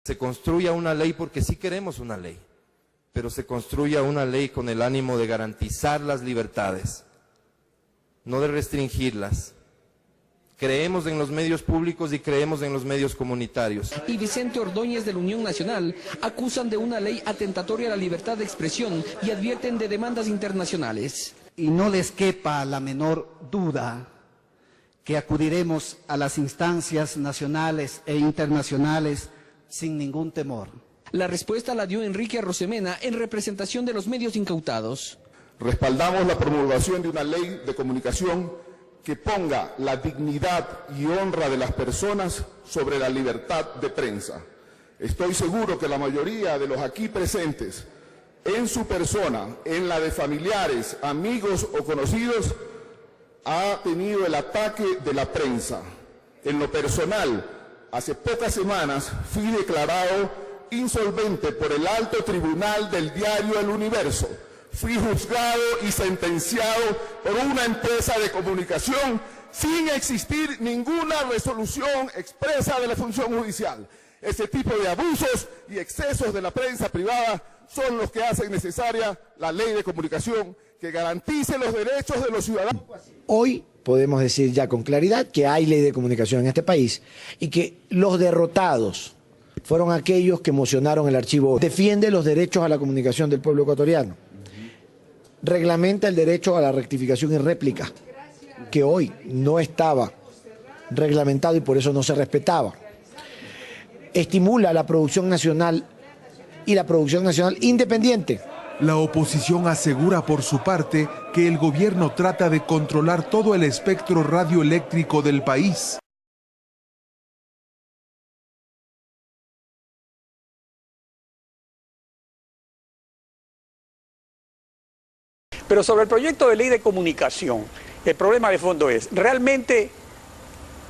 Se construya una ley porque sí queremos una ley, pero se construya una ley con el ánimo de garantizar las libertades, no de restringirlas. Creemos en los medios públicos y creemos en los medios comunitarios. Y Vicente Ordóñez de la Unión Nacional acusan de una ley atentatoria a la libertad de expresión y advierten de demandas internacionales. Y no les quepa la menor duda que acudiremos a las instancias nacionales e internacionales sin ningún temor. La respuesta la dio Enrique Arosemena en representación de los medios incautados. Respaldamos la promulgación de una ley de comunicación que ponga la dignidad y honra de las personas sobre la libertad de prensa. Estoy seguro que la mayoría de los aquí presentes, en su persona, en la de familiares, amigos o conocidos, ha tenido el ataque de la prensa. En lo personal, hace pocas semanas fui declarado insolvente por el alto tribunal del diario El Universo. Fui juzgado y sentenciado por una empresa de comunicación sin existir ninguna resolución expresa de la función judicial. Ese tipo de abusos y excesos de la prensa privada son los que hacen necesaria la ley de comunicación que garantice los derechos de los ciudadanos. Hoy podemos decir ya con claridad que hay ley de comunicación en este país y que los derrotados fueron aquellos que mocionaron el archivo. Defiende los derechos a la comunicación del pueblo ecuatoriano. Reglamenta el derecho a la rectificación y réplica, que hoy no estaba reglamentado y por eso no se respetaba. Estimula la producción nacional y la producción nacional independiente. La oposición asegura por su parte que el gobierno trata de controlar todo el espectro radioeléctrico del país. Pero sobre el proyecto de ley de comunicación, el problema de fondo es, ¿realmente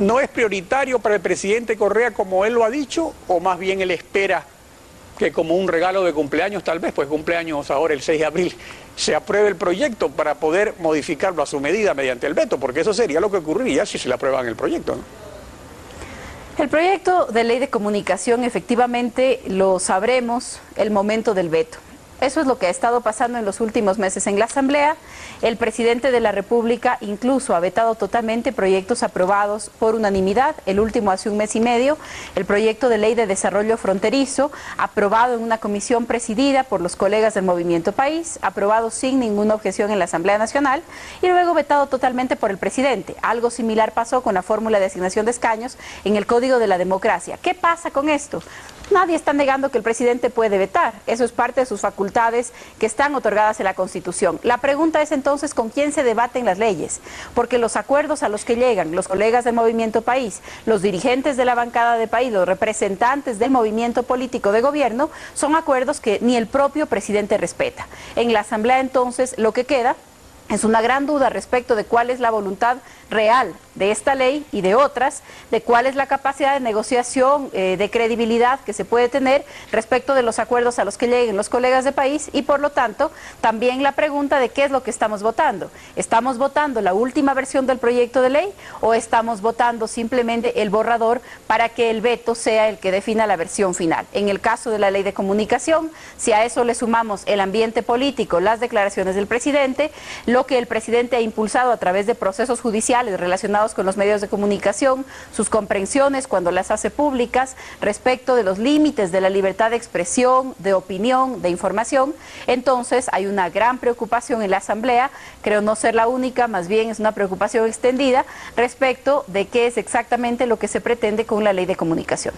no es prioritario para el presidente Correa como él lo ha dicho? ¿O más bien él espera que como un regalo de cumpleaños tal vez, pues cumpleaños ahora el 6 de abril, se apruebe el proyecto para poder modificarlo a su medida mediante el veto? Porque eso sería lo que ocurriría si se le aprueban el proyecto, ¿no? El proyecto de ley de comunicación efectivamente lo sabremos el momento del veto. Eso es lo que ha estado pasando en los últimos meses en la Asamblea. El presidente de la República incluso ha vetado totalmente proyectos aprobados por unanimidad. El último hace un mes y medio, el proyecto de ley de desarrollo fronterizo, aprobado en una comisión presidida por los colegas del Movimiento País, aprobado sin ninguna objeción en la Asamblea Nacional y luego vetado totalmente por el presidente. Algo similar pasó con la fórmula de asignación de escaños en el Código de la Democracia. ¿Qué pasa con esto? Nadie está negando que el presidente puede vetar. Eso es parte de sus facultades que están otorgadas en la Constitución. La pregunta es entonces con quién se debaten las leyes, porque los acuerdos a los que llegan los colegas del Movimiento País, los dirigentes de la bancada de país, los representantes del movimiento político de gobierno, son acuerdos que ni el propio presidente respeta. En la Asamblea entonces lo que queda es una gran duda respecto de cuál es la voluntad real de esta ley y de otras, de cuál es la capacidad de negociación, de credibilidad que se puede tener respecto de los acuerdos a los que lleguen los colegas de país y por lo tanto también la pregunta de qué es lo que estamos votando. ¿Estamos votando la última versión del proyecto de ley o estamos votando simplemente el borrador para que el veto sea el que defina la versión final? En el caso de la ley de comunicación, si a eso le sumamos el ambiente político, las declaraciones del presidente, lo que el presidente ha impulsado a través de procesos judiciales relacionados con los medios de comunicación, sus comprensiones cuando las hace públicas respecto de los límites de la libertad de expresión, de opinión, de información, entonces hay una gran preocupación en la Asamblea, creo no ser la única, más bien es una preocupación extendida respecto de qué es exactamente lo que se pretende con la ley de comunicación.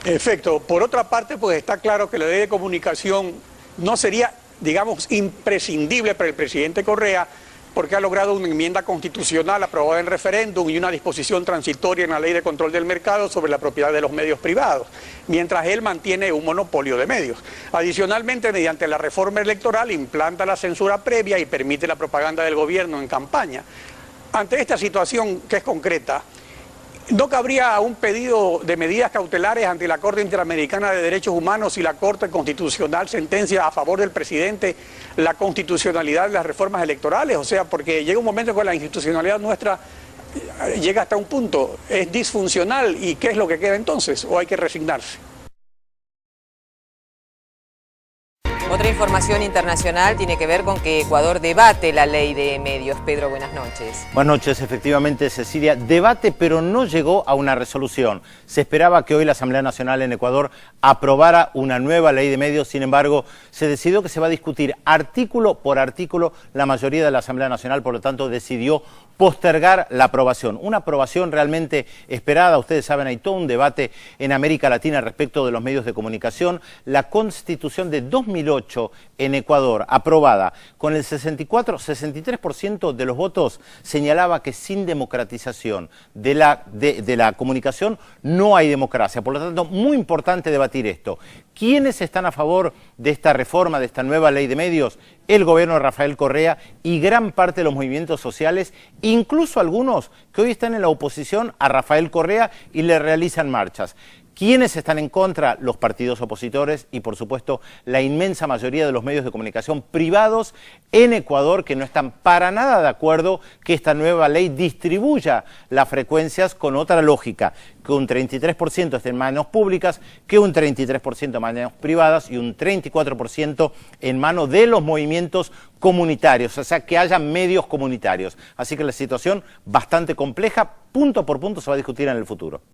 En efecto, por otra parte, pues está claro que la ley de comunicación no sería, digamos, imprescindible para el presidente Correa, porque ha logrado una enmienda constitucional aprobada en referéndum y una disposición transitoria en la Ley de Control del Mercado sobre la propiedad de los medios privados, mientras él mantiene un monopolio de medios. Adicionalmente, mediante la reforma electoral, implanta la censura previa y permite la propaganda del gobierno en campaña. Ante esta situación que es concreta, ¿no cabría un pedido de medidas cautelares ante la Corte Interamericana de Derechos Humanos si la Corte Constitucional sentencia a favor del presidente la constitucionalidad de las reformas electorales? O sea, porque llega un momento en que la institucionalidad nuestra llega hasta un punto, es disfuncional, ¿y qué es lo que queda entonces? ¿O hay que resignarse? información internacional tiene que ver con que Ecuador debate la ley de medios. Pedro, buenas noches. Buenas noches, efectivamente, Cecilia. Debate, pero no llegó a una resolución. Se esperaba que hoy la Asamblea Nacional en Ecuador aprobara una nueva ley de medios. Sin embargo, se decidió que se va a discutir artículo por artículo. La mayoría de la Asamblea Nacional, por lo tanto, decidió postergar la aprobación. Una aprobación realmente esperada. Ustedes saben, hay todo un debate en América Latina respecto de los medios de comunicación. La Constitución de 2008 en Ecuador, aprobada con el 63% de los votos, señalaba que sin democratización de la comunicación no hay democracia. Por lo tanto, muy importante debatir esto. ¿Quiénes están a favor de esta reforma, de esta nueva ley de medios? El gobierno de Rafael Correa y gran parte de los movimientos sociales, incluso algunos que hoy están en la oposición a Rafael Correa y le realizan marchas. ¿Quiénes están en contra? Los partidos opositores y, por supuesto, la inmensa mayoría de los medios de comunicación privados en Ecuador, que no están para nada de acuerdo que esta nueva ley distribuya las frecuencias con otra lógica, que un 33% esté en manos públicas, que un 33% en manos privadas y un 34% en manos de los movimientos comunitarios, o sea, que haya medios comunitarios. Así que la situación bastante compleja, punto por punto se va a discutir en el futuro.